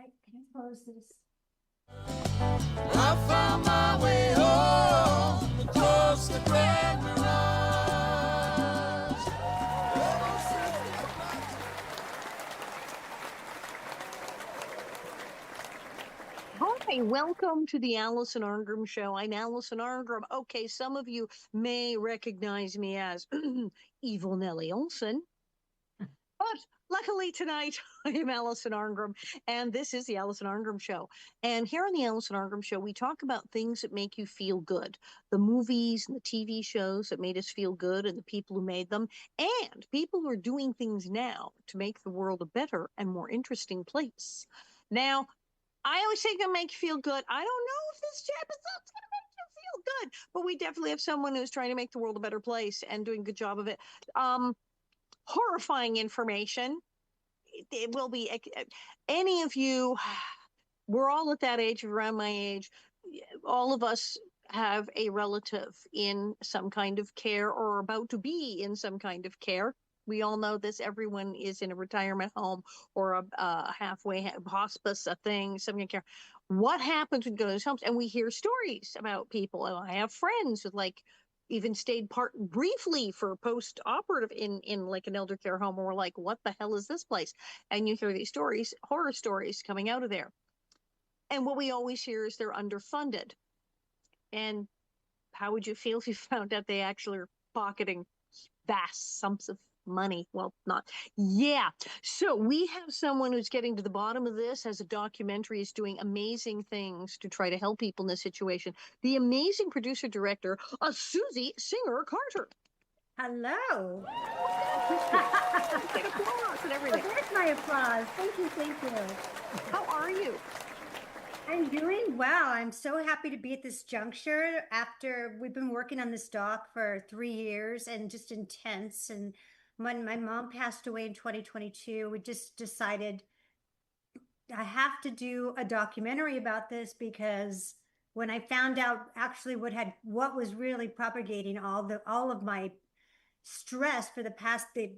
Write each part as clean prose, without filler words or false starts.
right, can I close this? I found my way home across the Grand Mirage. Hi, welcome to the Alison Arngrim Show. I'm Alison Arngrim. Okay, some of you may recognize me as Evil Nellie Olson, but luckily tonight I am Alison Arngrim, and this is the Alison Arngrim Show. And here on the Alison Arngrim Show, we talk about things that make you feel good, the movies and the TV shows that made us feel good, and the people who made them, and people who are doing things now to make the world a better and more interesting place. Now, I always say gonna make you feel good. I don't know if this episode's gonna make you feel good, but we definitely have someone who's trying to make the world a better place and doing a good job of it. Horrifying information. It will be any of you. We're all at that age, around my age. All of us have a relative in some kind of care or about to be in some kind of care. We all know this. Everyone is in a retirement home or a halfway hospice, a thing, something care. What happens when you go to those homes? And we hear stories about people. And I have friends who like even stayed part briefly for post-operative in like an elder care home, and we're like, what the hell is this place? And you hear these stories, horror stories coming out of there. And what we always hear is they're underfunded. And how would you feel if you found out they actually are pocketing vast sums of money? Well, not. Yeah. So we have someone who's getting to the bottom of this as a documentary, is doing amazing things to try to help people in this situation. The amazing producer director, Susie Singer Carter. Hello. Get applause and everything. Well, there's my applause. Thank you, thank you. How are you? I'm doing well. I'm so happy to be at this juncture after we've been working on this doc for 3 years and just intense. And when my mom passed away in 2022, we just decided I have to do a documentary about this, because when I found out actually what was really propagating all of my stress for the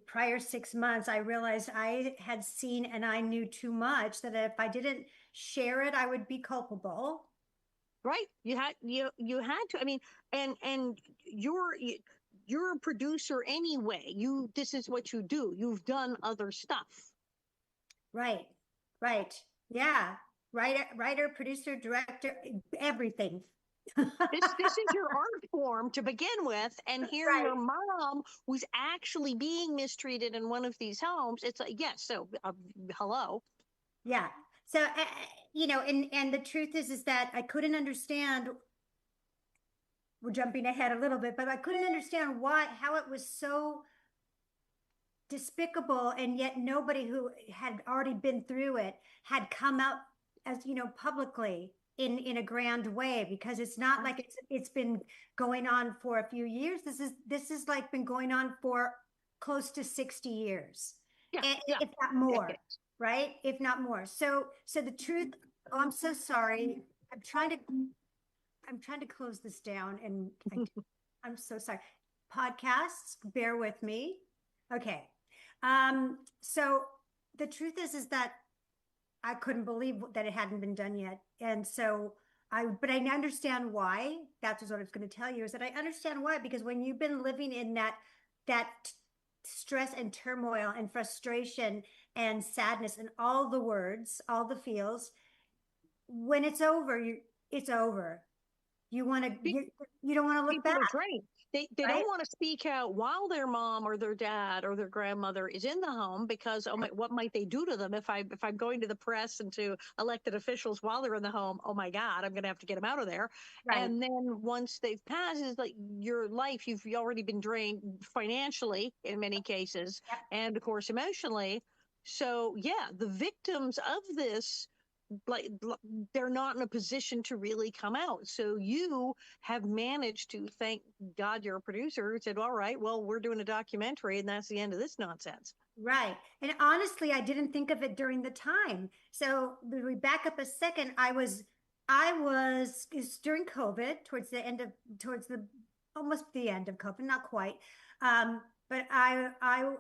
prior 6 months, I realized I had seen and I knew too much, that if I didn't share it, I would be culpable. Right. You had to. I mean, and you're a producer anyway. This is what you do. You've done other stuff. Right. Right. Yeah. Writer, producer, director, everything. This is your art form to begin with, and here Right. your mom was actually being mistreated in one of these homes. It's like, yes. So, hello. Yeah. So, and the truth is that I couldn't understand. We're jumping ahead a little bit, but I couldn't understand how it was so despicable, and yet nobody who had already been through it had come out as, publicly in a grand way, because it's not like it's been going on for a few years. This is like been going on for close to 60 years. Yeah, And yeah. if not more. Decades. Right? If not more. So the truth, oh, I'm so sorry. I'm trying to close this down, and I'm so sorry. Podcasts, bear with me. Okay. So the truth is that I couldn't believe that it hadn't been done yet. And so but I understand why. That's what I was going to tell you, is that I understand why, because when you've been living in that stress and turmoil and frustration and sadness and all the words, all the feels, when it's over, it's over. You don't want to look People back. are trained. They right? don't want to speak out while their mom or their dad or their grandmother is in the home, because oh my, what might they do to them if I'm going to the press and to elected officials while they're in the home? Oh my God, I'm going to have to get them out of there. Right. And then once they've passed, it's like your life, you've already been drained financially in many cases, Yep. and of course emotionally. So yeah, the victims of this, like, they're not in a position to really come out. So you have managed to, thank God you're a producer who said, all right, well, we're doing a documentary and that's the end of this nonsense. Right. And honestly, I didn't think of it during the time. So we back up a second. It's during COVID, towards the almost the end of COVID, not quite. But I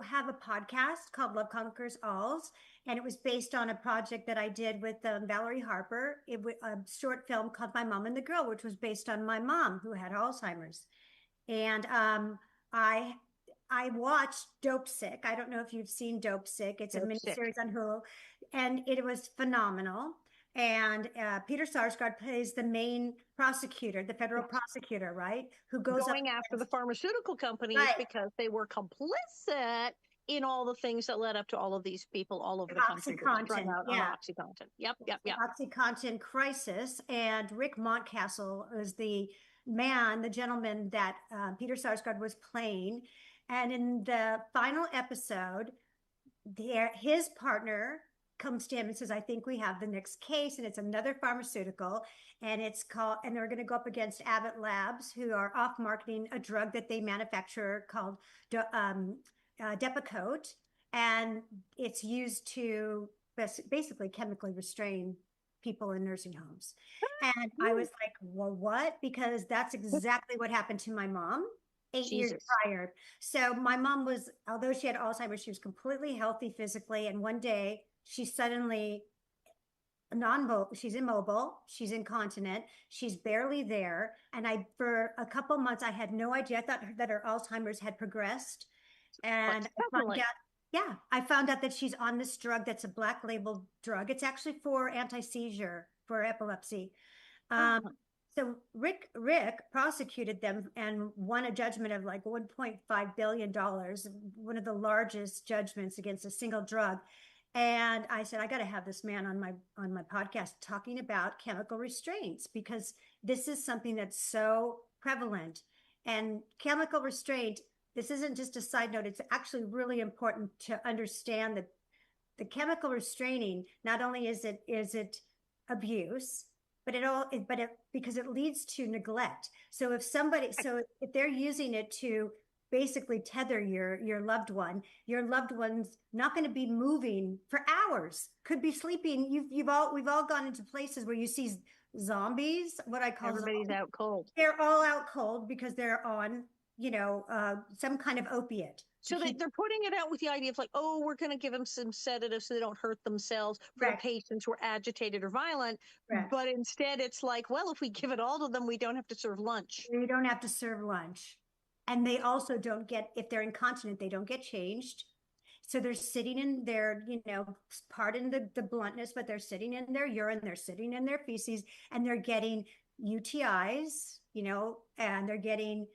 have a podcast called Love Conquers Alls, and it was based on a project that I did with Valerie Harper. It was a short film called My Mom and the Girl, which was based on my mom who had Alzheimer's. And I I watched Dope Sick. I don't know if you've seen Dope Sick. It's a Dope sick. miniseries on Hulu, and it was phenomenal. And Peter Sarsgaard plays the main prosecutor, the federal Yes. prosecutor, right? Who goes up Going after the against, pharmaceutical companies right, because they were complicit in all the things that led up to all of these people all over the country being strung OxyContin. out on Yeah, OxyContin. Yep, yep, the yep. OxyContin crisis. And Rick Montcastle is the man, the gentleman that Peter Sarsgaard was playing. And in the final episode, his partner comes to him and says, I think we have the next case, and it's another pharmaceutical, and it's called, and they're going to go up against Abbott Labs, who are off marketing a drug that they manufacture called Depakote, and it's used to basically chemically restrain people in nursing homes. And I was like, well, what? Because that's exactly what happened to my mom 8 years Jesus. prior. So my mom was, although she had Alzheimer's, she was completely healthy physically. And one day she suddenly she's immobile, she's incontinent, she's barely there. And for a couple months, I had no idea. I thought that her Alzheimer's had progressed. And I found out that she's on this drug that's a black label drug. It's actually for anti-seizure for epilepsy. So Rick prosecuted them and won a judgment of like $1.5 billion, one of the largest judgments against a single drug. And I said, I got to have this man on my podcast talking about chemical restraints, because this is something that's so prevalent. And chemical restraint, this isn't just a side note, it's actually really important to understand that the chemical restraining, not only is it abuse, but because it leads to neglect. So if they're using it to basically tether your loved one's not going to be moving for hours, could be sleeping. We've all gone into places where you see zombies, what I call Everybody's zombies. out cold. They're all out cold because they're on some kind of opiate. So they're putting it out with the idea of like, oh, we're going to give them some sedatives so they don't hurt themselves for the patients who are agitated or violent. Correct. But instead, it's like, well, if we give it all to them, we don't have to serve lunch. You don't have to serve lunch. And they also don't get, if they're incontinent, they don't get changed. So they're sitting in their, pardon the bluntness, but they're sitting in their urine, they're sitting in their feces, and they're getting UTIs, and they're getting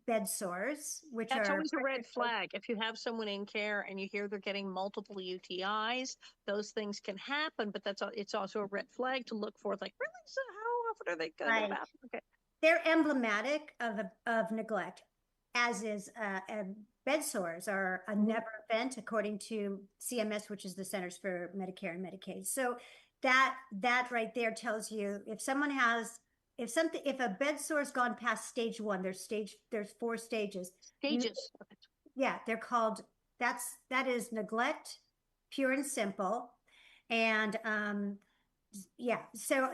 bed sores, that's always a red flag. If you have someone in care and you hear they're getting multiple UTIs, those things can happen, but it's also a red flag to look for. Like, really? So how often are they going to the bathroom? Okay. They're emblematic of neglect, as is bed sores are a never event according to CMS, which is the Centers for Medicare and Medicaid. So that right there tells you if someone has if a bed sore's gone past stage 1, there's 4 stages. Stages. They're called, that is neglect, pure and simple. And so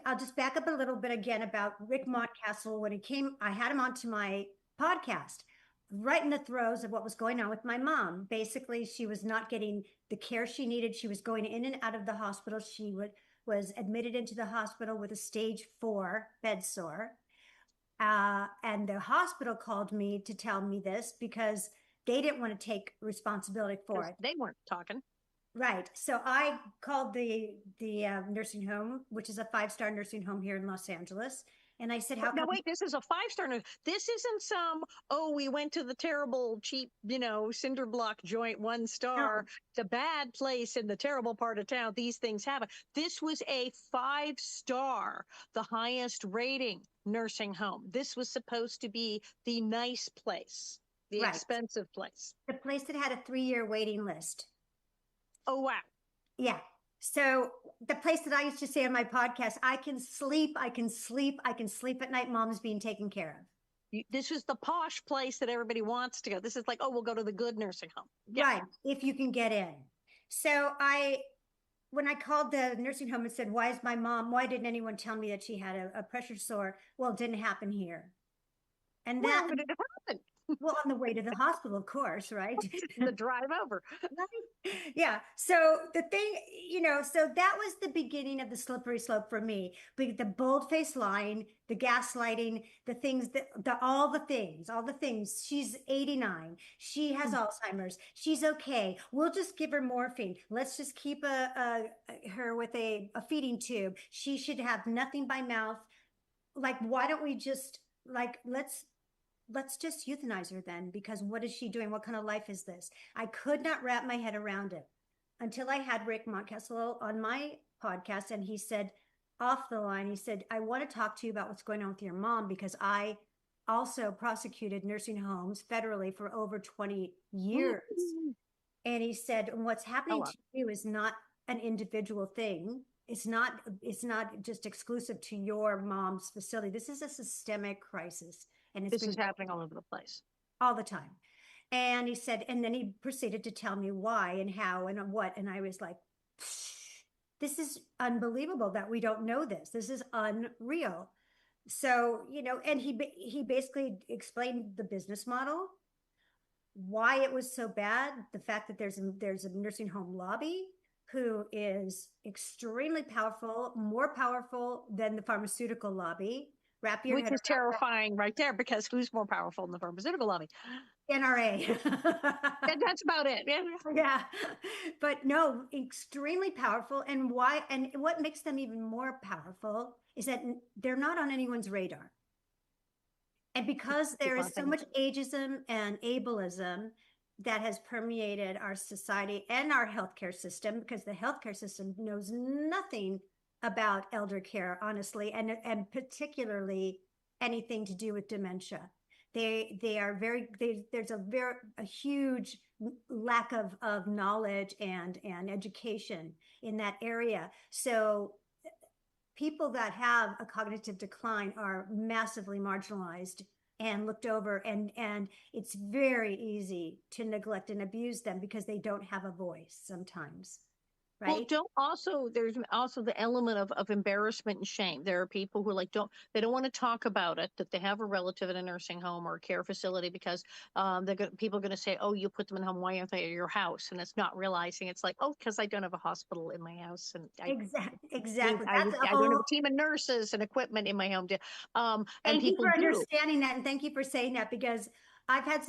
I'll just back up a little bit again about Rick Montcastle. When he came, I had him onto my podcast right in the throes of what was going on with my mom. Basically, she was not getting the care she needed. She was going in and out of the hospital. She was admitted into the hospital with a stage 4 bed sore. And the hospital called me to tell me this because they didn't want to take responsibility for it. They weren't talking. Right. So I called the nursing home, which is a 5-star nursing home here in Los Angeles. And I said, no, wait, this is a 5-star. This isn't some, we went to the terrible, cheap, cinder block joint 1 star, the bad place in the terrible part of town. These things happen. This was a 5-star, the highest rating nursing home. This was supposed to be the nice place, the expensive place. The place that had a 3-year waiting list. Oh, wow. Yeah. So the place that I used to say on my podcast, I can sleep at night. Mom's being taken care of. This is the posh place that everybody wants to go. This is like, we'll go to the good nursing home. Yeah. Right. If you can get in. So when I called the nursing home and said, why didn't anyone tell me that she had a pressure sore? Well, it didn't happen here. And where would it happen? Well, on the way to the hospital, of course, right? The drive over. Yeah. So the thing, so that was the beginning of the slippery slope for me. But the bold-faced lying, the gaslighting, the things that all the things. She's 89. She has Alzheimer's. She's okay. We'll just give her morphine. Let's just keep her with a feeding tube. She should have nothing by mouth. Like, why don't we just like let's just euthanize her then, because what is she doing? What kind of life is this? I could not wrap my head around it until I had Rick Montcastle on my podcast, and he said, off the line, he said, I want to talk to you about what's going on with your mom, because I also prosecuted nursing homes federally for over 20 years. And he said, what's happening to you is not an individual thing. It's not just exclusive to your mom's facility. This is a systemic crisis. And this is happening all over the place. All the time. And he said, and then he proceeded to tell me why and how and what. And I was like, this is unbelievable that we don't know this. This is unreal. So, and he basically explained the business model, why it was so bad, the fact that there's a nursing home lobby who is extremely powerful, more powerful than the pharmaceutical lobby. Which is terrifying right there, because who's more powerful than the pharmaceutical lobby? NRA. And that's about it. Yeah. But no, extremely powerful. And why? And what makes them even more powerful is that they're not on anyone's radar. And because there is so much ageism and ableism that has permeated our society and our healthcare system, because the healthcare system knows nothing about elder care, honestly, and particularly anything to do with dementia. They are there's a huge lack of knowledge and education in that area. So people that have a cognitive decline are massively marginalized and looked over, and it's very easy to neglect and abuse them because they don't have a voice sometimes. Right. Well, there's also the element of embarrassment and shame. There are people who they don't want to talk about it, that they have a relative in a nursing home or a care facility, because people are going to say, oh, you put them in home, why aren't they at your house? And it's not realizing it's like, oh, because I don't have a hospital in my house. And exactly. I don't have a team of nurses and equipment in my home. Thank you for understanding that. And thank you for saying that, because I've had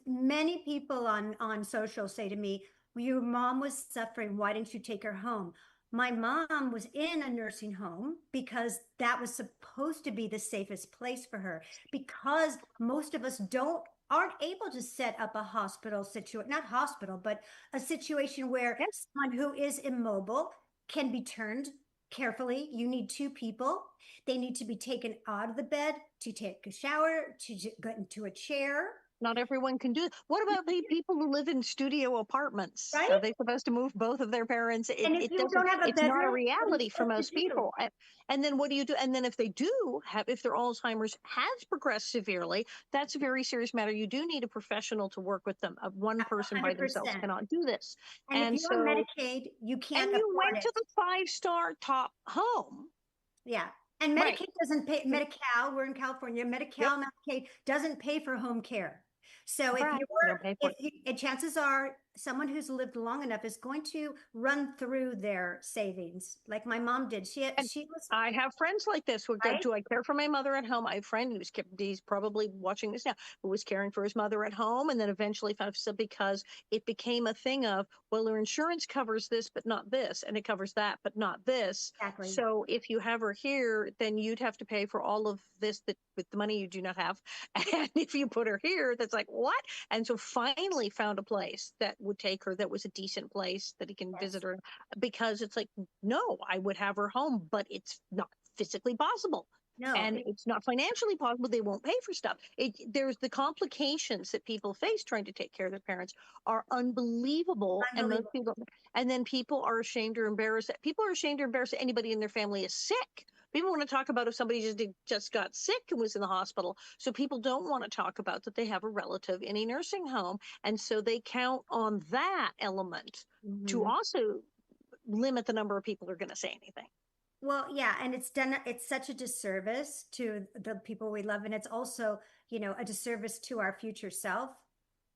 many people on social say to me, your mom was suffering. Why didn't you take her home? My mom was in a nursing home because that was supposed to be the safest place for her, because most of us aren't able to set up a hospital situation, not hospital, but a situation where someone who is immobile can be turned carefully. You need two people. They need to be taken out of the bed, to take a shower, to get into a chair. Not everyone can do it. What about the people who live in studio apartments? Right? Are they supposed to move both of their parents? It's not a reality for most people. And then what do you do? And then if if their Alzheimer's has progressed severely, that's a very serious matter. You do need a professional to work with them. One person 100%. By themselves cannot do this. And if you're on Medicaid, you can't. And you went to the 5-star top home. Yeah. And Medicaid doesn't pay. Medi-Cal, we're in California. Medi-Cal, Medicaid doesn't pay for home care. So if chances are someone who's lived long enough is going to run through their savings, like my mom did. I have friends like this who do I care for my mother at home? I have a friend he's probably watching this now, who was caring for his mother at home, and then eventually found because it became a thing of, well, their insurance covers this, but not this, and it covers that, but not this. Exactly. So if you have her here, then you'd have to pay for all of this with the money you do not have. And if you put her here, that's like, what? And so finally found a place that would take her, that was a decent place that he can visit her, because it's like, no, I would have her home, but it's not physically possible. No, and it's not financially possible. They won't pay for stuff. There's the complications that people face trying to take care of their parents are unbelievable. And then people are ashamed or embarrassed. People are ashamed or embarrassed that anybody in their family is sick. People want to talk about if somebody just got sick and was in the hospital. So people don't want to talk about that they have a relative in a nursing home. And so they count on that element to also limit the number of people who are going to say anything. Well, yeah. And it's such a disservice to the people we love. And it's also, a disservice to our future self.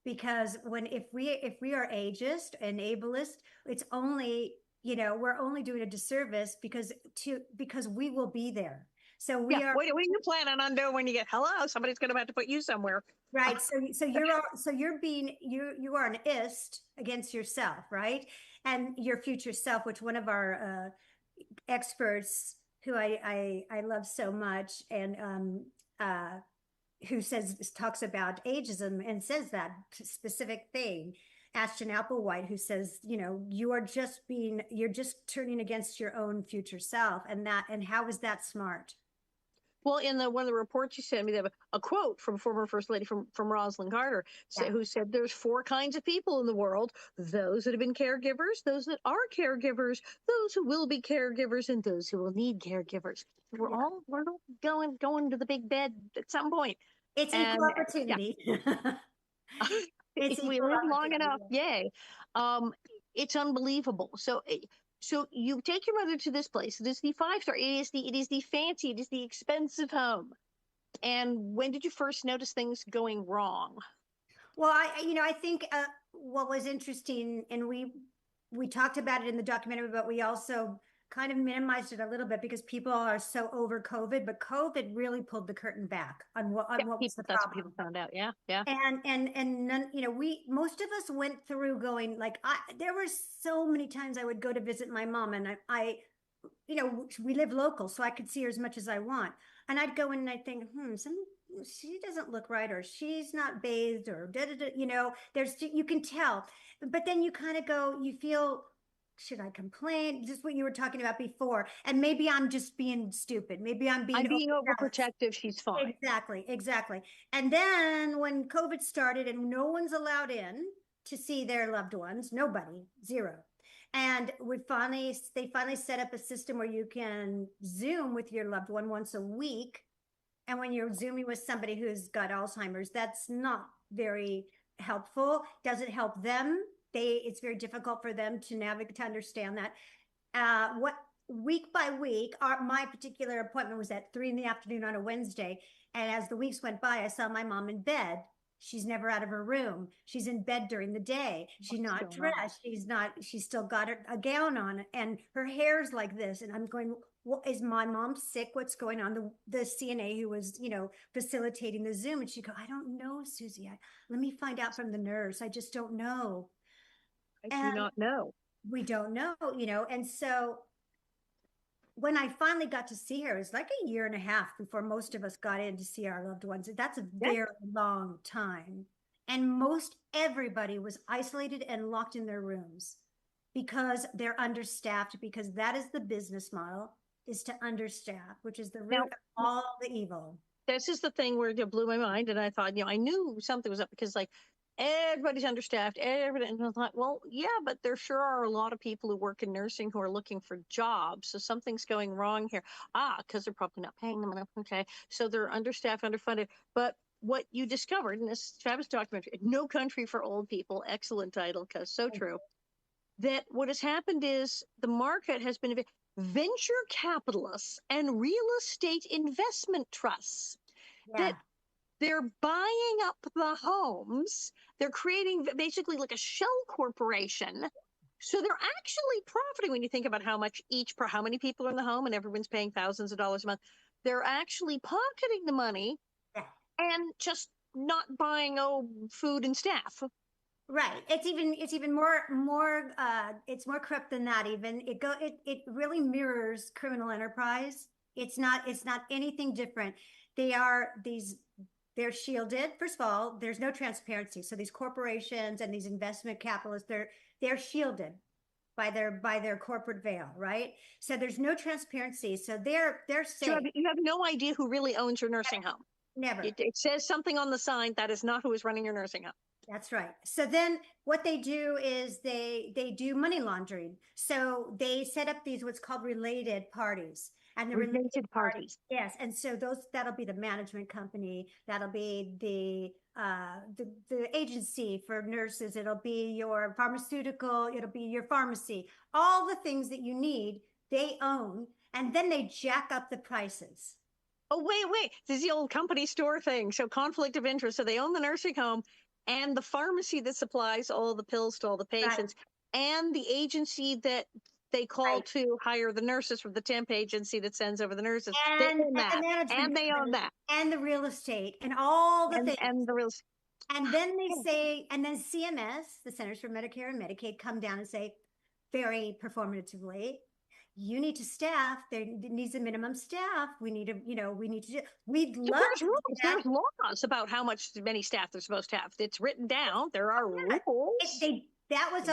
Because if we are ageist and ableist, it's only, we're only doing a disservice because we will be there. So we are. What do you plan on doing when you get, hello, somebody's going to have to put you somewhere. Right. So you are an ist against yourself, right? And your future self, which one of our experts who I love so much, and who talks about ageism and says that specific thing. Ashton Applewhite, who says, you're just turning against your own future self, and how is that smart? Well, in one of the reports you sent me, they have a quote from former First Lady from Rosalind Carter, who said there's 4 kinds of people in the world: those that have been caregivers, those that are caregivers, those who will be caregivers, and those who will need caregivers. We're all going to the big bed at some point. It's equal opportunity. If we live long enough, yay. It's unbelievable. So you take your mother to this place. It is the 5-star. It is the fancy. It is the expensive home. And when did you first notice things going wrong? Well, I think what was interesting, and we talked about it in the documentary, but we also kind of minimized it a little bit because people are so over COVID, but COVID really pulled the curtain back on what was the problem. That's what people found out. Yeah. And none, most of us went through going like, there were so many times I would go to visit my mom, and I we live local, so I could see her as much as I want. And I'd go in and I'd think, she doesn't look right, or she's not bathed, or you can tell. But then you kind of go, you feel, should I complain? Just what you were talking about before. And maybe I'm just being stupid. Maybe I'm being overprotective. She's fine. Exactly. And then when COVID started and no one's allowed in to see their loved ones, nobody, zero. And they finally set up a system where you can Zoom with your loved one once a week. And when you're Zooming with somebody who's got Alzheimer's, that's not very helpful. Doesn't help them. It's very difficult for them to navigate, to understand that. Week by week, my particular appointment was at 3 p.m. on a Wednesday. And as the weeks went by, I saw my mom in bed. She's never out of her room. She's in bed during the day. She's not dressed. She's still got a gown on, and her hair's like this. And I'm going, is my mom sick? What's going on? The CNA who was, facilitating the Zoom, and she'd go, I don't know, Susie. Let me find out from the nurse. I just don't know. I do not know. We don't know, and so when I finally got to see her, it was like a year and a half before most of us got in to see our loved ones. That's a very long time. And most everybody was isolated and locked in their rooms because they're understaffed, because that is the business model, is to understaff, which is the root of all the evil. This is the thing where it blew my mind. And I thought, I knew something was up because everybody's understaffed, everything. And I thought, well, yeah, but there sure are a lot of people who work in nursing who are looking for jobs. So something's going wrong here. Because they're probably not paying them enough. Okay. So they're understaffed, underfunded. But what you discovered in this fabulous documentary, No Country for Old People, excellent title, because so true, that what has happened is the market has been venture capitalists and real estate investment trusts that they're buying up the homes. They're creating basically like a shell corporation. So they're actually profiting when you think about how many people are in the home, and everyone's paying thousands of dollars a month. They're actually pocketing the money and just not buying food and staff. Right. It's even more it's more corrupt than that. Even it really mirrors criminal enterprise. It's not anything different. They're shielded. First of all, there's no transparency. So these corporations and these investment capitalists, they're shielded by their corporate veil, right? So there's no transparency. So they're safe. So you have no idea who really owns your nursing home. Never. It says something on the sign. That is not who is running your nursing home. That's right. So then what they do is they do money laundering. So they set up these what's called related parties. And the related parties. Yes. And so that'll be the management company. That'll be the agency for nurses. It'll be your pharmaceutical. It'll be your pharmacy. All the things that you need, they own. And then they jack up the prices. Oh, wait. This is the old company store thing. So conflict of interest. So they own the nursing home and the pharmacy that supplies all the pills to all the Right, patients and the agency that they call right. to hire the nurses from the temp agency that sends over the nurses. They And own the that. management And they own company that. and the real estate and all the things. And the real And then they say, and then CMS, the Centers for Medicare and Medicaid, come down and say, very performatively, you need to staff. There needs a minimum staff. We need to, we need to do. We'd love there's to do rules. that. There's laws about how many staff they're supposed to have. It's written down. There are rules. That was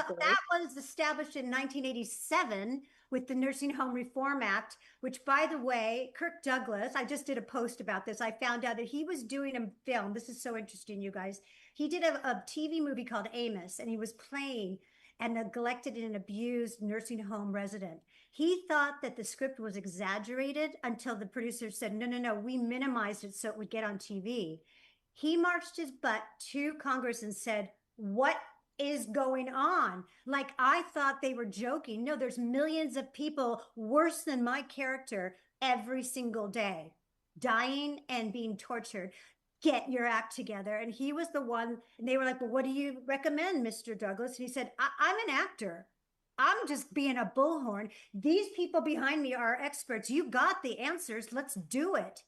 established in 1987 with the Nursing Home Reform Act, which, by the way, Kirk Douglas, I just did a post about this. I found out that he was doing a film. This is so interesting, you guys. He did a TV movie called Amos, and he was playing a neglected and abused nursing home resident. He thought that the script was exaggerated until the producer said, no, we minimized it so it would get on TV. He marched his butt to Congress and said, what is going on? Like, I thought they were joking. No, there's millions of people worse than my character every single day, dying and being tortured. Get your act together. And he was the one, and they were like, well, what do you recommend, Mr. Douglas? And he said, I'm an actor. I'm just being a bullhorn. These people behind me are experts. You got the answers. Let's do it.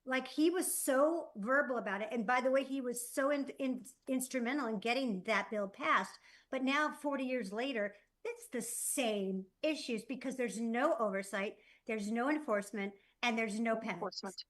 Like, he was so verbal about it. And by the way, he was so instrumental in getting that bill passed. But now, 40 years later, it's the same issues because there's no oversight, there's no enforcement, and there's no penalties.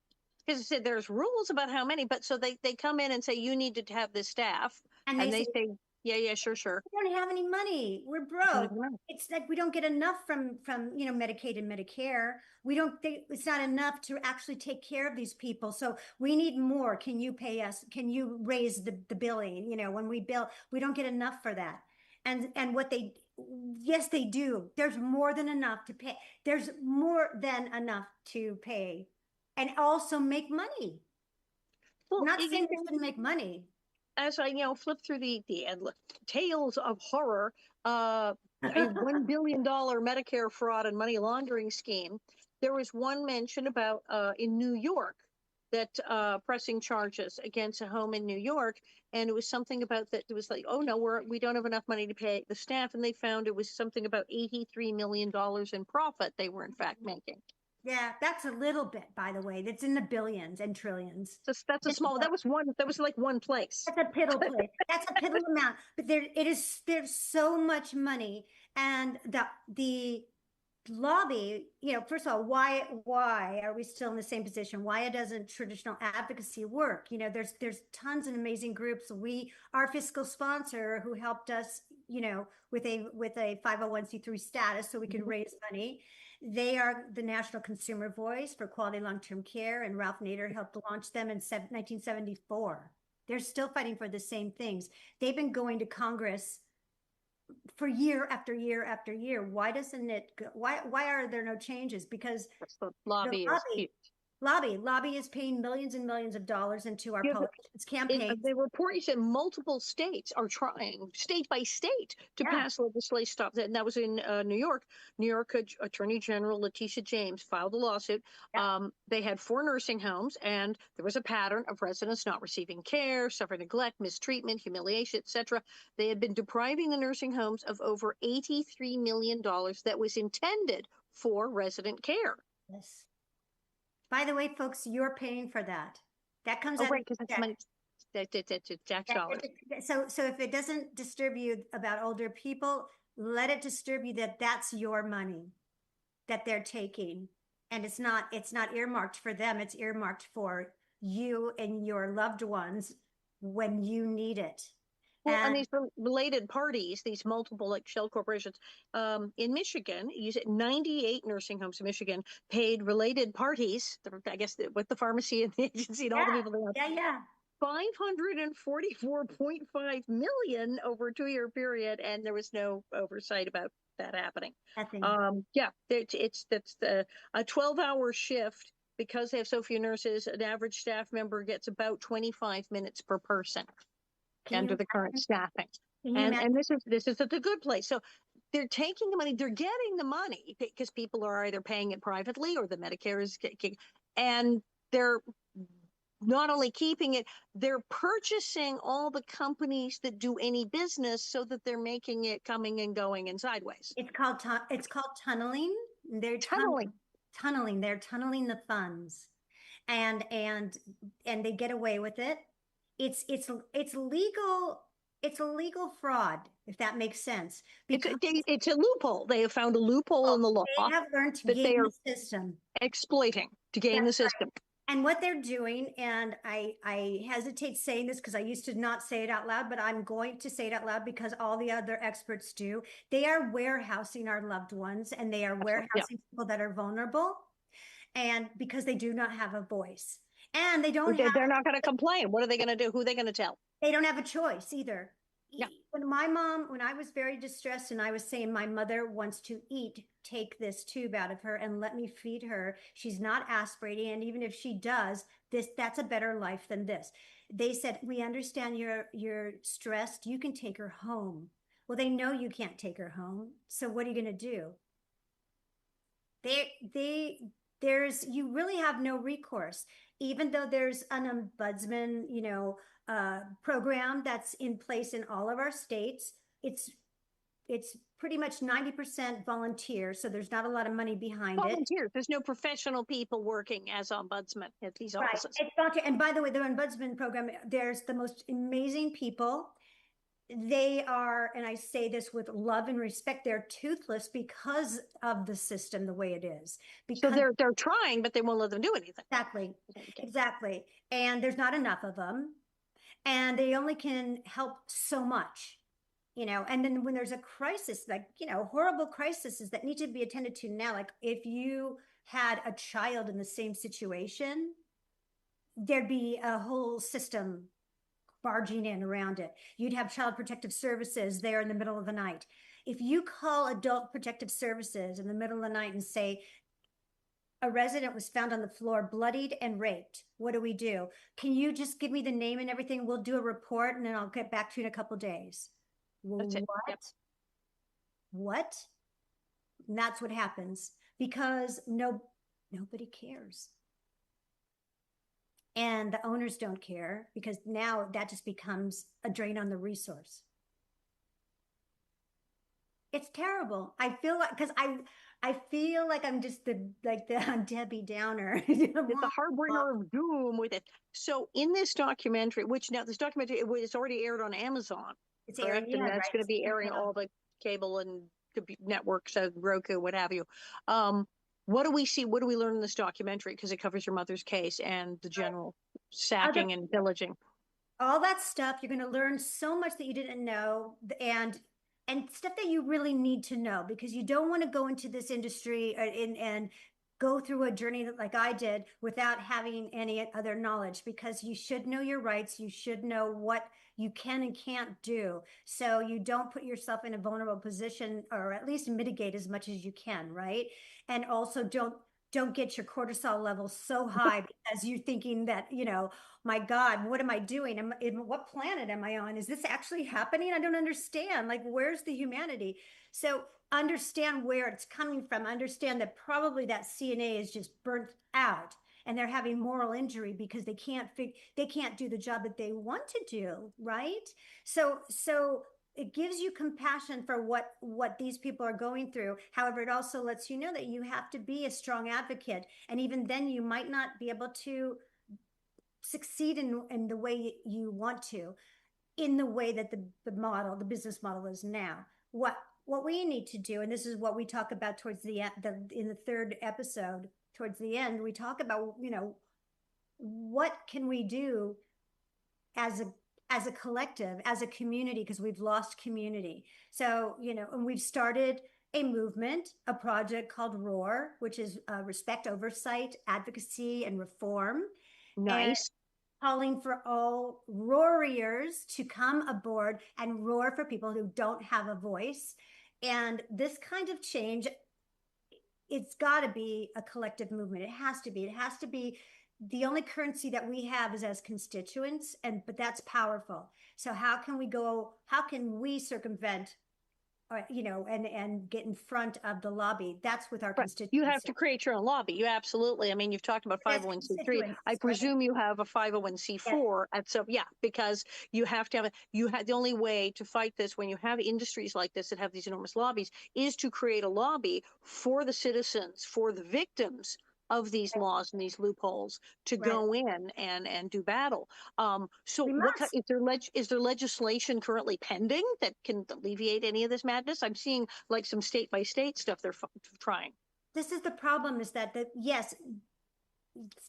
Because I said there's rules about how many, but so they come in and say you need to have this staff, and they say yeah, sure. We don't have any money. We're broke. It's like we don't get enough from Medicaid and Medicare. We don't think it's not enough to actually take care of these people. So we need more. Can you pay us? Can you raise the billing? When we bill, we don't get enough for that. And yes, they do. There's more than enough to pay. There's more than enough to pay and also make money. Well, I'm not saying they shouldn't make money. As I flip through the tales of horror, a $1 billion Medicare fraud and money laundering scheme. There was one mention about in New York that pressing charges against a home in New York, and it was something about that. It was like, oh no, we don't have enough money to pay the staff, and they found it was something about $83 million in profit they were in fact making. Yeah, that's a little bit, by the way. That's in the billions and trillions. That's a small. That was like one place. That's a piddle place. That's a piddle amount. But there's so much money, and the lobby. First of all, why are we still in the same position? Why doesn't traditional advocacy work? There's tons of amazing groups. Our fiscal sponsor who helped us, with a 501c3 status, so we can raise money. They are the National Consumer Voice for Quality Long-Term Care, and Ralph Nader helped launch them in 1974. They're still fighting for the same things. They've been going to Congress for year after year after year. Why doesn't it? Why are there no changes? Because the lobby is huge. Lobby is paying millions and millions of dollars into our politicians' campaigns. The report you said multiple states are trying, state by state, to pass legislation stop that. And that was in New York. New York Attorney General Letitia James filed a lawsuit. They had 4 nursing homes, and there was a pattern of residents not receiving care, suffering neglect, mistreatment, humiliation, etc. They had been depriving the nursing homes of over $83 million that was intended for resident care. Yes. By the way, folks, you're paying for that. That comes out right, because that's money. Tax dollars. So if it doesn't disturb you about older people, let it disturb you that that's your money that they're taking, and it's not earmarked for them. It's earmarked for you and your loved ones when you need it. Well, and these related parties, these multiple shell corporations, in Michigan, you said 98 nursing homes in Michigan paid related parties, I guess with the pharmacy and the agency and all the people they have. $544.5 million over a 2-year period, and there was no oversight about that happening. Nothing. It's a 12-hour shift. Because they have so few nurses, an average staff member gets about 25 minutes per person under the current staffing. And this is at the good place. So they're taking the money, they're getting the money because people are either paying it privately or the Medicare is And they're not only keeping it, they're purchasing all the companies that do any business so that they're making it coming and going and sideways. It's called tunneling. They're Tunneling. tunneling. They're tunneling the funds, and they get away with it. It's legal. It's a legal fraud, if that makes sense. Because It's a loophole. They have found a loophole in the law they have learned to that they game are the system. exploiting to game the That's right. system. And what they're doing, and I hesitate saying this because I used to not say it out loud, but I'm going to say it out loud because all the other experts do. They are warehousing our loved ones, and they are warehousing Yeah. people that are vulnerable, and because they do not have a voice. And they don't They're not going to complain. What are they going to do? Who are they going to tell? they don't have a choice either. Yeah. When I was very distressed and I was saying my mother wants to eat, take this tube out of her and let me feed her. She's not aspirating, and even if she does, that's a better life than this. They said, "We understand you're stressed. You can take her home." Well, they know you can't take her home. So what are you going to do? You really have no recourse, even though there's an ombudsman, program that's in place in all of our states. It's pretty much 90% volunteer, so there's not a lot of money behind it. Volunteers. There's no professional people working as ombudsman at these offices. It's volunteer. And by the way, the ombudsman program, there's the most amazing people. They are, and I say this with love and respect, they're toothless because of the system the way it is. So they're trying, but they won't let them do anything. Exactly. And there's not enough of them, and they only can help so much, and then when there's a crisis, like, horrible crises that need to be attended to now, like if you had a child in the same situation, there'd be a whole system barging in around it. You'd have Child Protective Services there in the middle of the night. If you call Adult Protective Services in the middle of the night and say, a resident was found on the floor, bloodied and raped, what do we do? Can you just give me the name and everything? We'll do a report and then I'll get back to you in a couple of days. Well, That's it. what? Yep. What? And that's what happens because nobody cares. And the owners don't care because now that just becomes a drain on the resource. It's terrible. I feel like, because I feel like I'm just the Debbie Downer. The harbinger of doom with it. So in this documentary, which now this documentary it's already aired on Amazon, it's airing, and that's going to be airing all the cable and networks, Roku, what have you. What do we see? What do we learn in this documentary? Because it covers your mother's case and the general sacking and pillaging. All that stuff. You're going to learn so much that you didn't know, and stuff that you really need to know, because you don't want to go into this industry and go through a journey like I did without having any other knowledge, because you should know your rights. You should know what you can and can't do, so you don't put yourself in a vulnerable position, or at least mitigate as much as you can, right? And also don't get your cortisol levels so high because you're thinking that, my God, what am I doing? What planet am I on? Is this actually happening? I don't understand. Like, where's the humanity? So understand where it's coming from. Understand that probably that CNA is just burnt out and they're having moral injury because they can't do the job that they want to do, right? So it gives you compassion for what these people are going through. However, it also lets you know that you have to be a strong advocate. And even then you might not be able to succeed in the way you want to, in the way that the business model is now. What we need to do, and this is what we talk about towards the end, in the third episode, towards the end, we talk about, what can we do as a collective, as a community, because we've lost community. So, and we've started a movement, a project called ROAR, which is Respect, Oversight, Advocacy, and Reform. Nice. And calling for all roariers to come aboard and roar for people who don't have a voice. And this kind of change, it's got to be a collective movement. It has to be. It has to be. The only currency that we have is as constituents, but that's powerful. So how can we circumvent and get in front of the lobby. That's with our Right. You have constituents. to create your own lobby. You absolutely. I mean, you've talked about That's 501c3. constituents, I right? presume you have a 501c4. And so, yeah, because you have to have, the only way to fight this when you have industries like this that have these enormous lobbies is to create a lobby for the citizens, for the victims of these laws and these loopholes to Right. go in and do battle. So We what must. is there legislation currently pending that can alleviate any of this madness? I'm seeing like some state by state stuff they're trying. This is the problem, is that yes,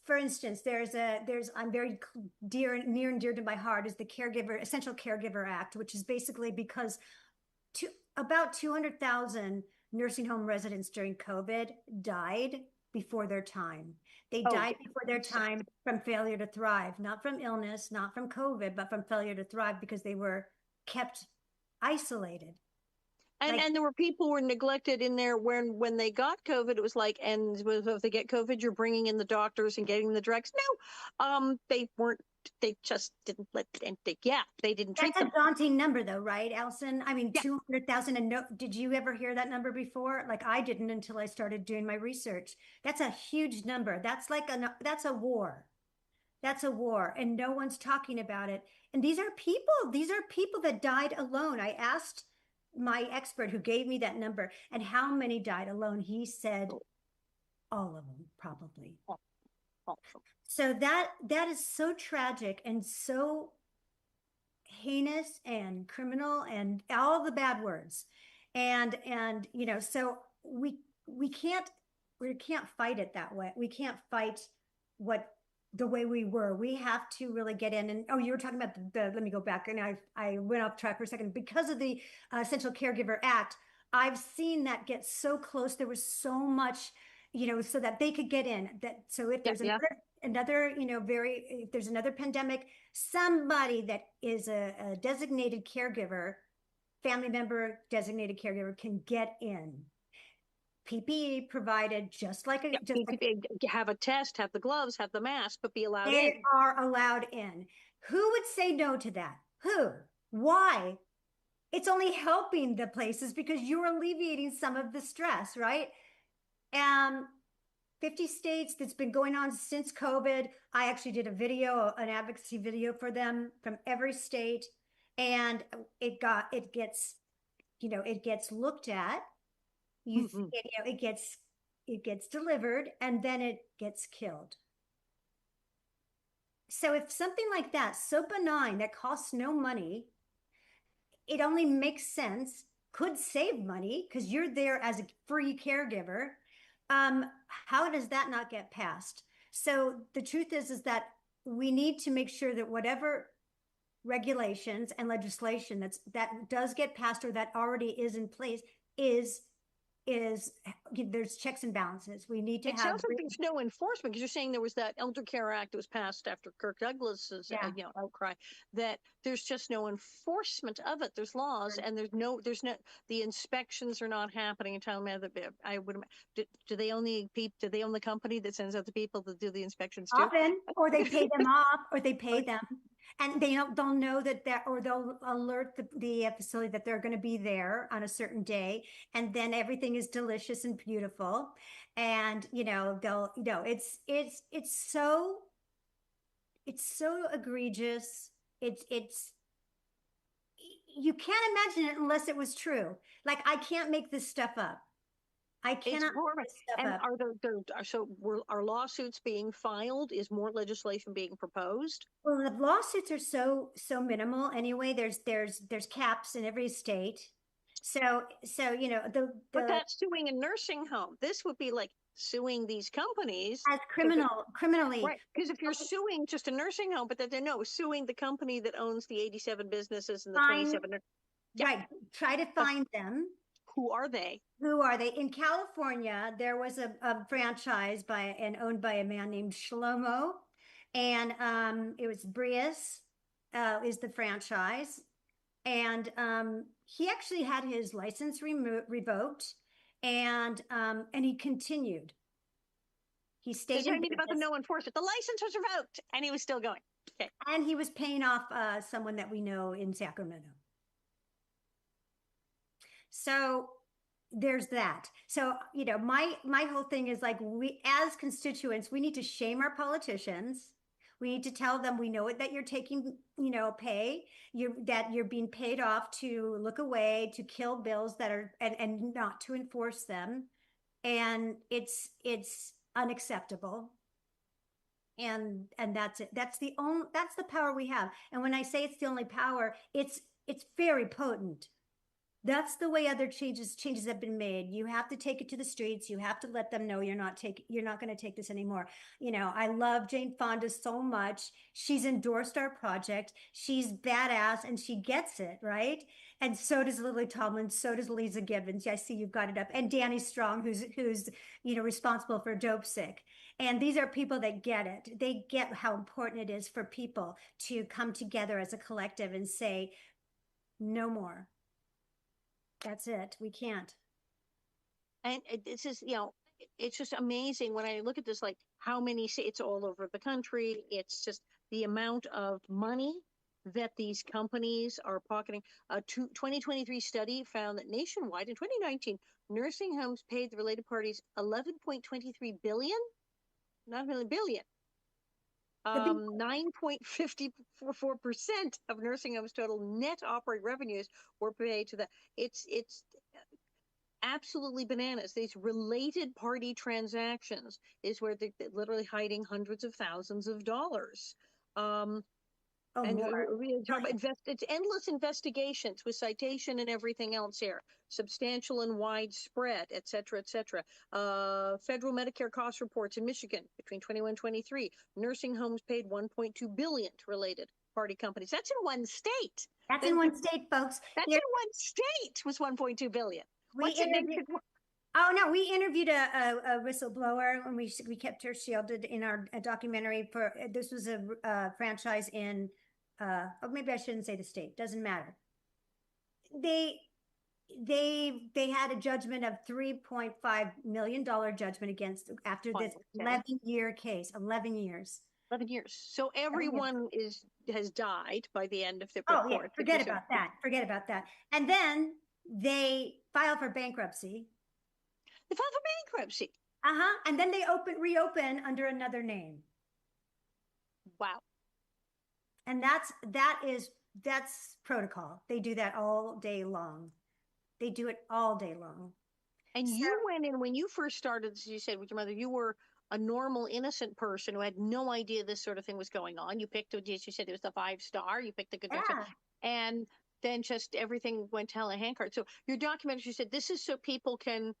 for instance, I'm very near and dear to my heart is the Essential Caregiver Act, which is basically because about 200,000 nursing home residents during COVID died before their time. They died before their time from failure to thrive, not from illness, not from COVID, but from failure to thrive because they were kept isolated. And there were people who were neglected in there when they got COVID. It was like, and if they get COVID, you're bringing in the doctors and getting the drugs. No, they weren't. They just didn't let. And they didn't treat them. That's a daunting number, though, right, Alison? I mean, 200,000. And no, did you ever hear that number before? Like I didn't until I started doing my research. That's a huge number. That's that's a war. That's a war, and no one's talking about it. And these are people. These are people that died alone. I asked my expert who gave me that number and how many died alone. He said all of them, probably. So that is so tragic and so heinous and criminal and all the bad words. And so we can't fight it that way. We can't fight the way we were. We have to really get in. And you were talking about let me go back, and I went off track for a second. Because of the Essential Caregiver Act, I've seen that get so close. There was so much, so that they could get in. So if there's another if there's another pandemic, somebody that is a designated caregiver, family member, designated caregiver can get in. PPE provided, have a test, have the gloves, have the mask, but be allowed in. They are allowed in. Who would say no to that? Who? Why? It's only helping the places because you're alleviating some of the stress, right? 50 states, that's been going on since COVID. I actually did an advocacy video for them from every state, and it gets looked at. It gets delivered, and then it gets killed. So if something like that, so benign, that costs no money, it only makes sense, could save money because you're there as a free caregiver. How does that not get passed? So the truth is that we need to make sure that whatever regulations and legislation that does get passed or that already is in place is there's checks and balances. We need to have. It sounds like there's no enforcement, because you're saying there was that Elder Care Act that was passed after Kirk Douglas's outcry, that there's just no enforcement of it. There's laws, and there's no the inspections are not happening in town. I would do they own the company that sends out the people that do the inspections too? Often, or they pay them off, or they pay them. And they'll know or they'll alert the facility that they're going to be there on a certain day, and then everything is delicious and beautiful. And it's so egregious. It's you can't imagine it unless it was true. Like I can't make this stuff up. I cannot. And are lawsuits being filed? Is more legislation being proposed? Well, the lawsuits are so minimal anyway. There's caps in every state. So but that's suing a nursing home. This would be like suing these companies as criminally. Right. Because if you're suing just a nursing home, but suing the company that owns the 87 businesses and the 27. Right. Try to find them. Who are they? In California, there was a franchise owned by a man named Shlomo, and it was Brius is the franchise, and he actually had his license revoked, and he continued. He stayed. I mean about the no enforcement. The license was revoked, and he was still going. Okay. And he was paying off someone that we know in Sacramento. So there's that. So, my whole thing is like, we as constituents, we need to shame our politicians. We need to tell them, we know it, that you're taking, pay, that you're being paid off to look away, to kill bills that are, and not to enforce them. And it's unacceptable. And that's it. That's the power we have. And when I say it's the only power, it's very potent. That's the way other changes have been made. You have to take it to the streets. You have to let them know you're not going to take this anymore. I love Jane Fonda so much. She's endorsed our project. She's badass and she gets it, right? And so does Lily Tomlin. So does Lisa Gibbons. Yeah, I see you've got it up. And Danny Strong, who's responsible for Dope Sick. And these are people that get it. They get how important it is for people to come together as a collective and say, no more. That's it. We can't. And this is, it's just amazing when I look at this, like how many say it's all over the country. It's just the amount of money that these companies are pocketing. A 2023 study found that nationwide in 2019, nursing homes paid the related parties 11.23 billion, not really billion. 9.54% of nursing homes' total net operating revenues were paid to the. It's absolutely bananas. These related party transactions is where they're literally hiding hundreds of thousands of dollars. And we talk about it's endless investigations with citation and everything else here, substantial and widespread, et cetera, et cetera. Federal Medicare cost reports in Michigan between 21 and 23, nursing homes paid 1.2 billion to related party companies. That's in one state. That's in one state, folks. That's in one state was 1.2 billion. Oh no, we interviewed a whistleblower and we kept her shielded in our documentary. For this was a franchise in maybe I shouldn't say the state, doesn't matter. They had a judgment of $3.5 million judgment against after this 11-year case. 11 years. 11 years. So everyone has died by the end of the report. Oh yeah, forget about that. And then they filed for bankruptcy. They filed for bankruptcy. And then they reopen under another name. Wow. And that's protocol. They do that all day long. They do it all day long. And so, you went in when you first started, as you said with your mother, you were a normal, innocent person who had no idea this sort of thing was going on. You picked, as you said, it was the 5-star. You picked a good one. And then just everything went to hell in a handcart. So your documentary, you said, this is so people can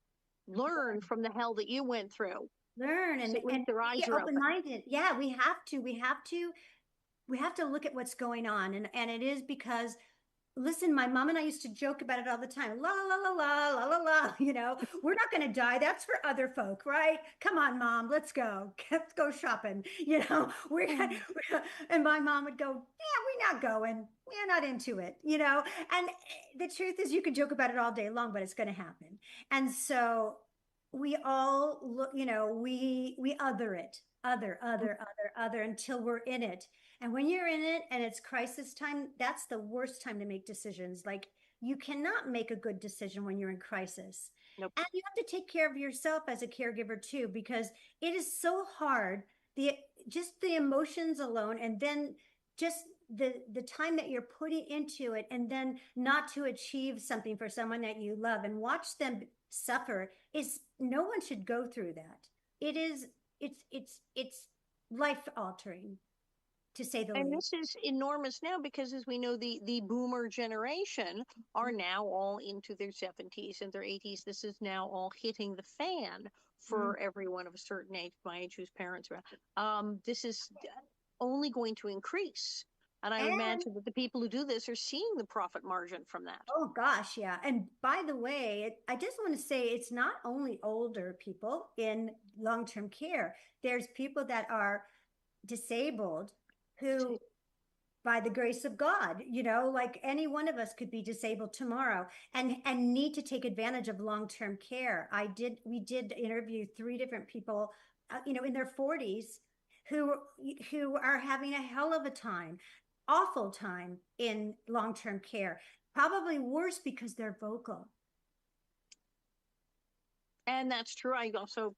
learn from the hell that you went through. Learn and their eyes be open-minded. Yeah, we have to look at what's going on. And it is because, listen, my mom and I used to joke about it all the time. La, la, la, la, la, la, la, we're not going to die. That's for other folk, right? Come on, Mom, let's go. Let's go shopping. And my mom would go, yeah, we're not going. We're not into it, And the truth is you could joke about it all day long, but it's going to happen. And so we all look, we other it, other until we're in it. And when you're in it and it's crisis time, that's the worst time to make decisions. Like, you cannot make a good decision when you're in crisis. Nope. And you have to take care of yourself as a caregiver too, because it is so hard. Just the emotions alone, and then just the time that you're putting into it, and then not to achieve something for someone that you love and watch them suffer, is no one should go through that. It's life altering, to say the least. And this is enormous now because, as we know, the boomer generation are now all into their 70s and their 80s. This is now all hitting the fan for everyone of a certain age, my age, whose parents are. This is only going to increase. And I imagine that the people who do this are seeing the profit margin from that. Oh, gosh, yeah. And by the way, I just want to say it's not only older people in long-term care. There's people that are disabled who, by the grace of God, like any one of us could be disabled tomorrow and need to take advantage of long-term care. We did interview 3 different people, in their 40s who are having a hell of a time, awful time in long-term care, probably worse because they're vocal. And that's true. I also,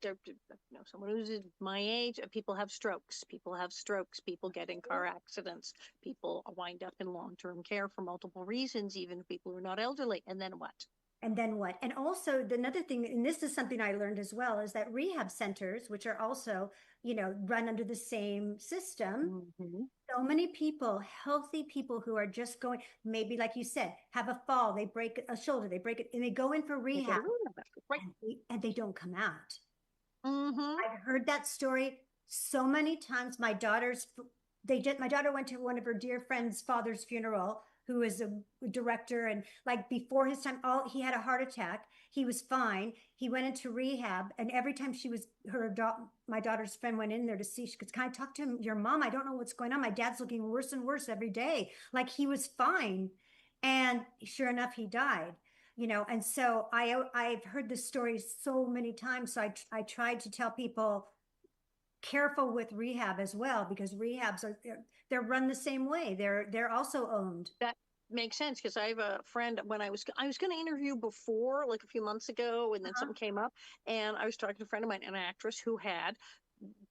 someone who's my age, people have strokes. People have strokes. People get in car accidents. People wind up in long-term care for multiple reasons, even people who are not elderly. And then what? And then what? And also another thing, and this is something I learned as well, is that rehab centers, which are also, run under the same system. Mm-hmm. So many people, healthy people who are just going, maybe like you said, have a fall, they break a shoulder, they break it, and they go in for rehab, Right. and they don't come out. Mm-hmm. I've heard that story so many times. My daughter went to one of her dear friend's father's funeral, who is a director, and like before his time, he had a heart attack. He was fine. He went into rehab, and every time my daughter's friend went in there to see, she goes, "Can I talk to your mom? I don't know what's going on. My dad's looking worse and worse every day. Like he was fine." And sure enough, he died. And so I've heard this story so many times. So I tried to tell people, careful with rehab as well, because rehabs they're run the same way. They're also owned. That makes sense, because I have a friend. When I was going to interview before, like a few months ago, and then something came up, and I was talking to a friend of mine, an actress who had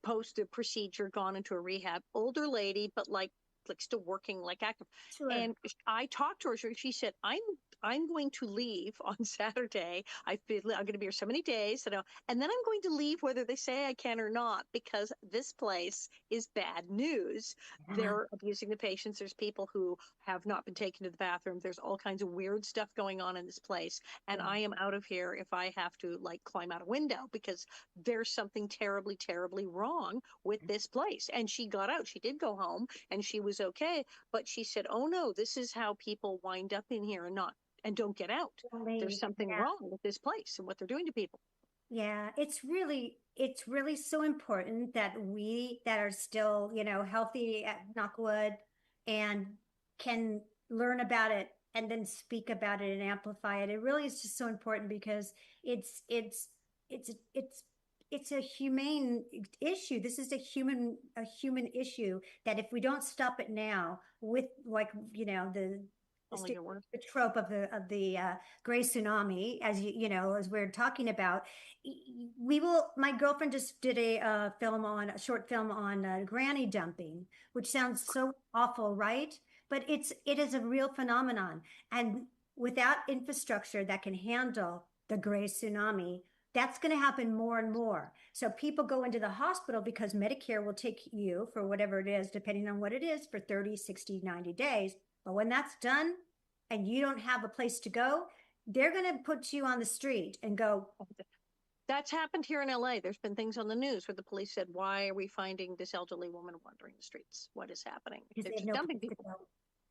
post the procedure gone into a rehab, older lady, but like still working, like active. Sure. And I talked to her. She said, I'm going to leave on Saturday. I'm going to be here so many days, and then I'm going to leave whether they say I can or not, because this place is bad news. Yeah. They're abusing the patients. There's people who have not been taken to the bathroom. There's all kinds of weird stuff going on in this place. And I am out of here if I have to like climb out a window, because there's something terribly, terribly wrong with this place. And she got out. She did go home and she was okay. But she said, oh no, this is how people wind up in here and don't get out. There's something wrong with this place and what they're doing to people. Yeah, it's really so important that we that are still, healthy at knockwood and can learn about it and then speak about it and amplify it. It really is just so important, because it's a humane issue. This is a human issue that if we don't stop it now with, like, the trope of the gray tsunami, as as we're talking about, we will. My girlfriend just did a short film on granny dumping, which sounds so awful, right? But it is a real phenomenon, and without infrastructure that can handle the gray tsunami, that's going to happen more and more. So people go into the hospital because Medicare will take you for whatever it is, depending on what it is, for 30, 60, 90 days. But when that's done and you don't have a place to go, they're going to put you on the street and go. That's happened here in LA. There's been things on the news where the police said, why are we finding this elderly woman wandering the streets? What is happening? They're just dumping people.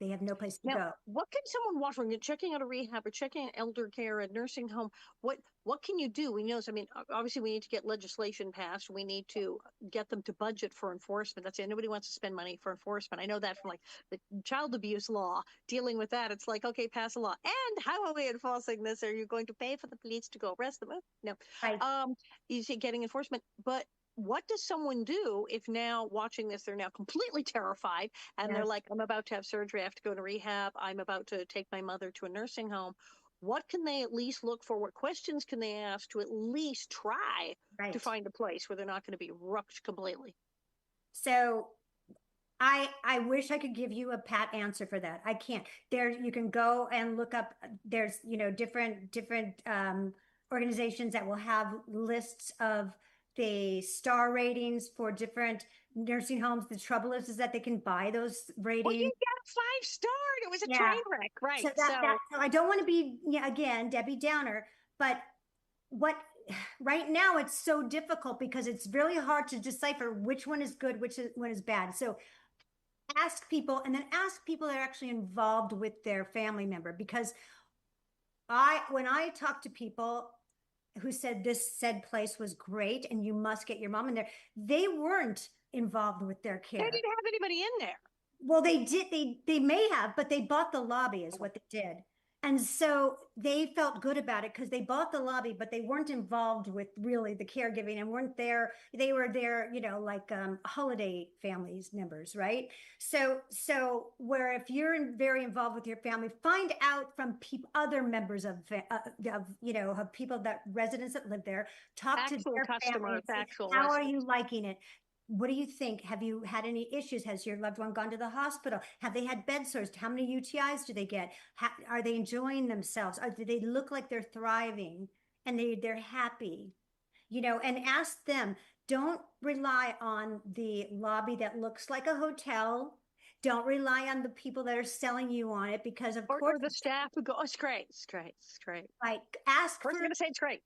They have no place to go. What can someone watch when you're checking out a rehab or checking out elder care, a nursing home? What can you do? We know, I mean, obviously we need to get legislation passed. We need to get them to budget for enforcement. That's it. Nobody wants to spend money for enforcement. I know that from like the child abuse law, dealing with that. It's like, okay, pass a law. And how are we enforcing this? Are you going to pay for the police to go arrest them? No. Right. You see, getting enforcement, but what does someone do if now watching this, they're now completely terrified and they're like, I'm about to have surgery. I have to go to rehab. I'm about to take my mother to a nursing home. What can they at least look for? What questions can they ask to at least try to find a place where they're not going to be rocked completely? So I wish I could give you a pat answer for that. I can't. You can go and look up. There's, different organizations that will have lists of the star ratings for different nursing homes. The trouble is that they can buy those ratings. Well, you got a 5-star. It was a train wreck, right? So I don't want to be, again, Debbie Downer, but right now it's so difficult because it's really hard to decipher which one is good, which one is bad. So ask people, and then ask people that are actually involved with their family member, because when I talk to people who said this said place was great and you must get your mom in there, they weren't involved with their care. They didn't have anybody in there. Well, they did. They may have, but they bought the lobby is what they did. And so they felt good about it because they bought the lobby, but they weren't involved with really the caregiving and weren't there. They were there, like holiday families members, right? So where if you're very involved with your family, find out from other members of people that residents that live there, talk to Actual their family customers, and say, actual how are you residents. liking it? What do you think? Have you had any issues? Has your loved one gone to the hospital? Have they had bed sores? How many UTIs do they get? Are they enjoying themselves? Do they look like they're thriving and they're happy? And ask them. Don't rely on the lobby that looks like a hotel. Don't rely on the people that are selling you on it because, of course, Or the staff who go, oh, it's great, it's great, it's great. like First, going to say it's great.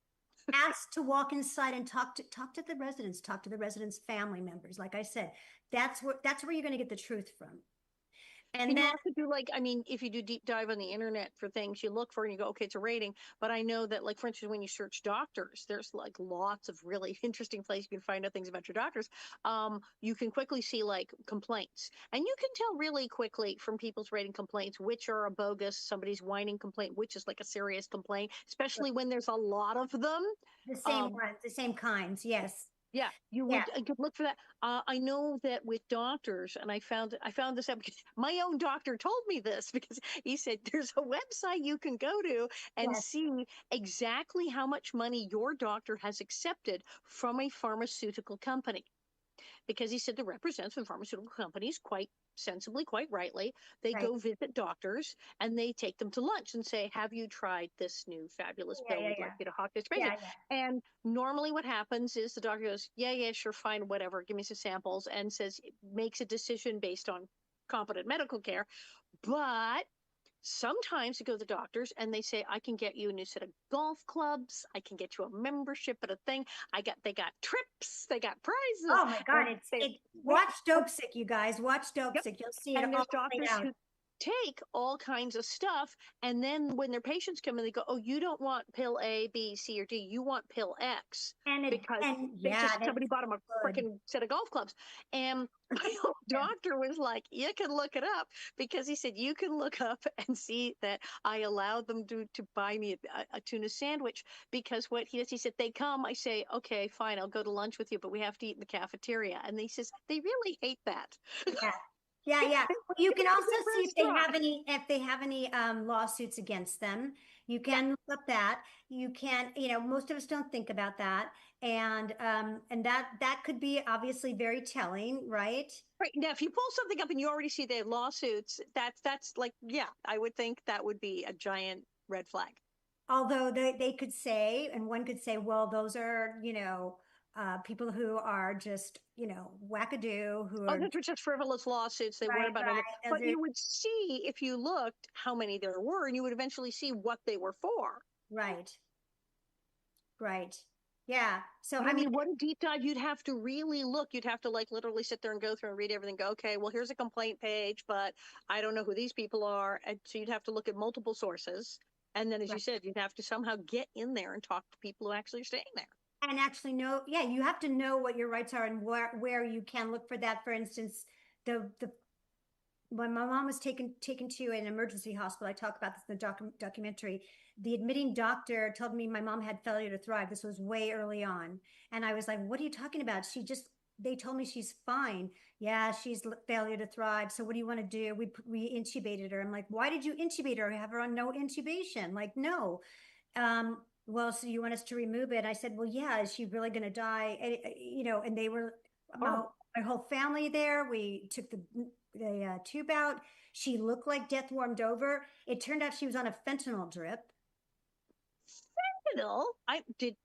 ask to walk inside and talk to the residents, talk to the residents' family members. Like I said, that's where you're going to get the truth from. And And you then also do like, I mean, if you do deep dive on the internet for things you look for and you go, okay, it's a rating. But I know that, like, for instance, when you search doctors, there's like lots of really interesting places you can find out things about your doctors. You can quickly see like complaints, and you can tell really quickly from people's rating complaints which are a bogus, somebody's whining complaint, which is like a serious complaint, especially when there's a lot of them. the same Um, ones, the same kinds. Yes. yeah, Yeah. you could look for that. I know that with doctors, and I found this out because my own doctor told me this because he said there's a website you can go to and Yes. see exactly how much money your doctor has accepted from a pharmaceutical company, because he said the representatives from pharmaceutical companies, quite sensibly, quite rightly, they Right. go visit doctors and they take them to lunch and say, have you tried this new fabulous Yeah. pill? Yeah. We'd Yeah. like you to hawk this crazy. Yeah. Yeah. And normally what happens is the doctor goes, yeah, yeah, sure, fine, whatever, give me some samples, and says, makes a decision based on competent medical care. But sometimes you go to the doctors and they say, I can get you a new set of golf clubs. I can get you a membership at a thing. They got trips, they got prizes. Oh my God. Wait, Watch Dope Sick, you guys. Watch Dope yep. Sick. You'll see it And all there's played doctors out. who take all kinds of stuff. And then when their patients come in, they go, oh, you don't want pill A, B, C, or D. You want pill X because they Yeah, just that's somebody bought them a good. freaking set of golf clubs. And my old Yeah. doctor was like, you can look it up, because he said, you can look up and see that I allowed them to buy me a tuna sandwich, because what he does, he said, they come, I say, okay, fine, I'll go to lunch with you, but we have to eat in the cafeteria. And he says, they really hate that. Yeah. Yeah, yeah. They Well, you want can to eat also at a see restaurant. if they have any lawsuits against them. You Yeah. can look up that. You can, most of us don't think about that. And that could be obviously very telling, right? Right. Now, if you pull something up and you already see they have lawsuits, that's like, yeah, I would think that would be a giant red flag. Although they could say, and one could say, well, those are, people who are just, wackadoo, who Oh, are those were just frivolous lawsuits. They weren't right, about anything. right. Those But are you would see, if you looked, how many there were, and you would eventually see what they were for. right, right. Yeah. So, But I I mean, mean, what a deep dive. You'd have to really look. You'd have to like literally sit there and go through and read everything. Go, okay, well, here's a complaint page, but I don't know who these people are. And so you'd have to look at multiple sources. And then, as you said, you'd have to somehow get in there and talk to people who actually are staying there. and actually know, yeah, you have to know what your rights are and where you can look for that. For instance, the when my mom was taken to an emergency hospital, I talk about this in the documentary. The admitting doctor told me my mom had failure to thrive. This was way early on, and I was like, "What are you talking about?" They told me she's fine. Yeah, she's failure to thrive. So what do you want to do? We intubated her. I'm like, why did you intubate her? Have her on no intubation? Like, no. Well, so you want us to remove it? I said, well, yeah, is she really going to die? And they were Oh, my whole family there. We took the tube out. She looked like death warmed over. It turned out she was on a fentanyl drip. fentanyl. I did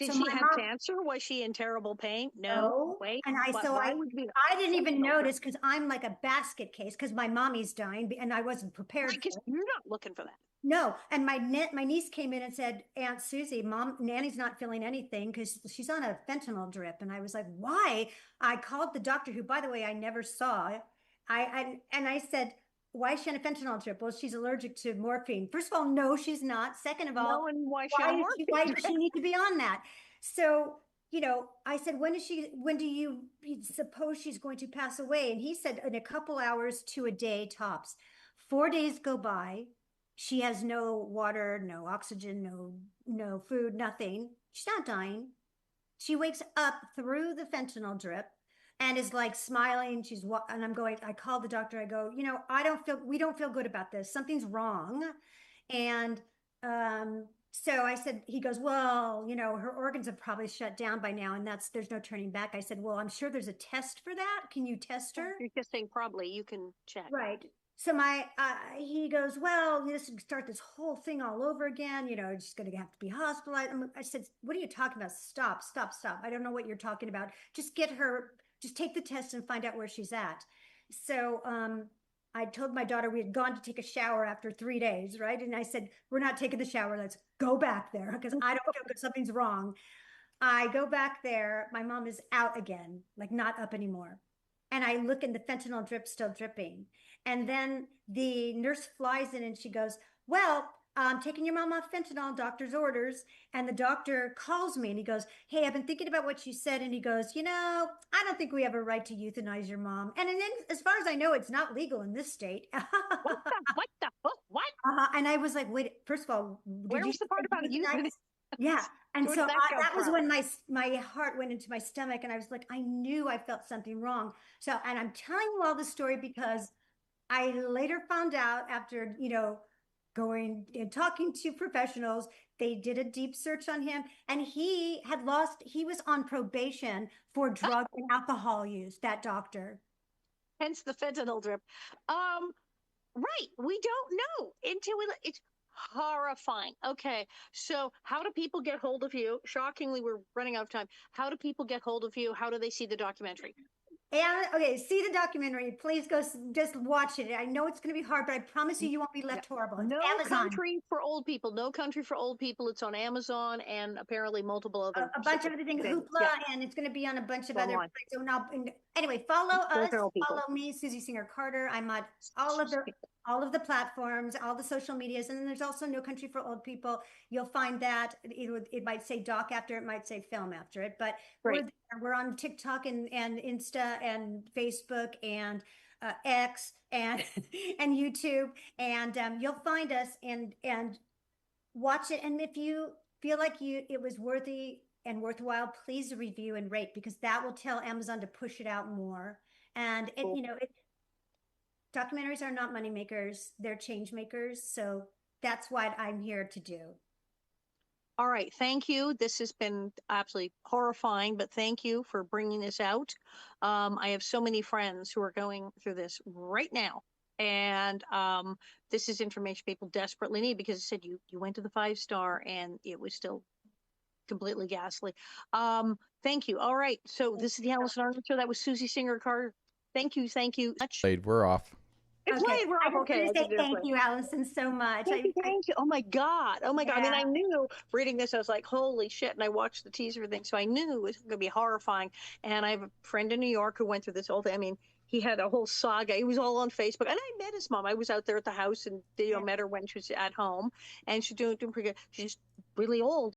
So she my have mom, cancer? Was she in terrible pain? No. oh, Wait, and but why would be I didn't even fentanyl drug? notice because I'm like a basket case because my mommy's dying and I wasn't prepared Right, because for it. you're not looking for that. No, and my niece came in and said, Aunt Susie, Mom, Nanny's not feeling anything because she's on a fentanyl drip. And I was like, why? I called the doctor, who, by the way, I never saw. And I said, why is she on a fentanyl drip? Well, she's allergic to morphine. First of all, no, she's not. Second of all, No, and why is she on a why morphine does drip? she need to be on that? So, I said, when do you suppose she's going to pass away? And he said, in a couple hours to a day tops. 4 days go by. She has no water, no oxygen, no food, nothing. She's not dying. She wakes up through the fentanyl drip and is like smiling. And I'm going, I called the doctor. I go, we don't feel good about this. Something's wrong. And so I said, he goes, well, her organs have probably shut down by now, and there's no turning back. I said, well, I'm sure there's a test for that. Can you test her? You're just saying probably, you can check. Right. So he goes, well, this start this whole thing all over again. She's going to have to be hospitalized. I said, what are you talking about? Stop. I don't know what you're talking about. Just take the test and find out where she's at. So, I told my daughter we had gone to take a shower after 3 days, right? And I said, we're not taking the shower. Let's go back there because I don't feel good. Something's wrong. I go back there. My mom is out again, like not up anymore. And I look and the fentanyl drip still dripping. And then the nurse flies in and she goes, well, I'm taking your mom off fentanyl, doctor's orders. And the doctor calls me and he goes, hey, I've been thinking about what you said. And he goes, I don't think we have a right to euthanize your mom. And then, as far as I know, it's not legal in this state. What the fuck? What? And I was like, wait, first of all, where was the part about euthanize? Yeah. And Where so did that was from? when my heart went into my stomach and I was like, I knew I felt something wrong. So, and I'm telling you all this story because I later found out after, going and talking to professionals, they did a deep search on him and he was on probation for drug and alcohol use, that doctor. Hence the fentanyl drip. Right. We don't know until it's horrifying. Okay. So how do people get hold of you? Shockingly, we're running out of time. How do people get hold of you? How do they see the documentary? And okay, see the documentary. Please go just watch it. I know it's going to be hard, but I promise you won't be left horrible. It's No Amazon. Country for Old People. No Country for Old People. It's on Amazon and apparently multiple other. A bunch of other things, Hoopla, and it's going to be on a bunch of other. So now, anyway, follow us. Follow me, Susie Singer Carter. I'm on all of the platforms, all the social medias, and then there's also No Country for Old People. You'll find that it might say doc after it, might say film after it, but we're on TikTok and Insta and Facebook and X and and YouTube, and you'll find us and watch it. And if you feel like it was worthy and worthwhile, please review and rate because that will tell Amazon to push it out more. And documentaries are not money makers; they're change makers. So that's what I'm here to do. All right. Thank you. This has been absolutely horrifying, but thank you for bringing this out. I have so many friends who are going through this right now. And this is information people desperately need because I said you went to the 5-star and it was still completely ghastly. Thank you. All right. So this is the Alison Arnold Show. That was Susie Singer Carter. Thank you. Thank you. We're off. It's late. We're off. Okay. Thank you, Alison, so much. Thank you. Oh my God. I mean, I knew reading this, I was like, holy shit. And I watched the teaser thing. So I knew it was going to be horrifying. And I have a friend in New York who went through this whole thing. I mean, he had a whole saga. He was all on Facebook. And I met his mom. I was out there at the house and met her when she was at home. And she's doing pretty good. She's really old.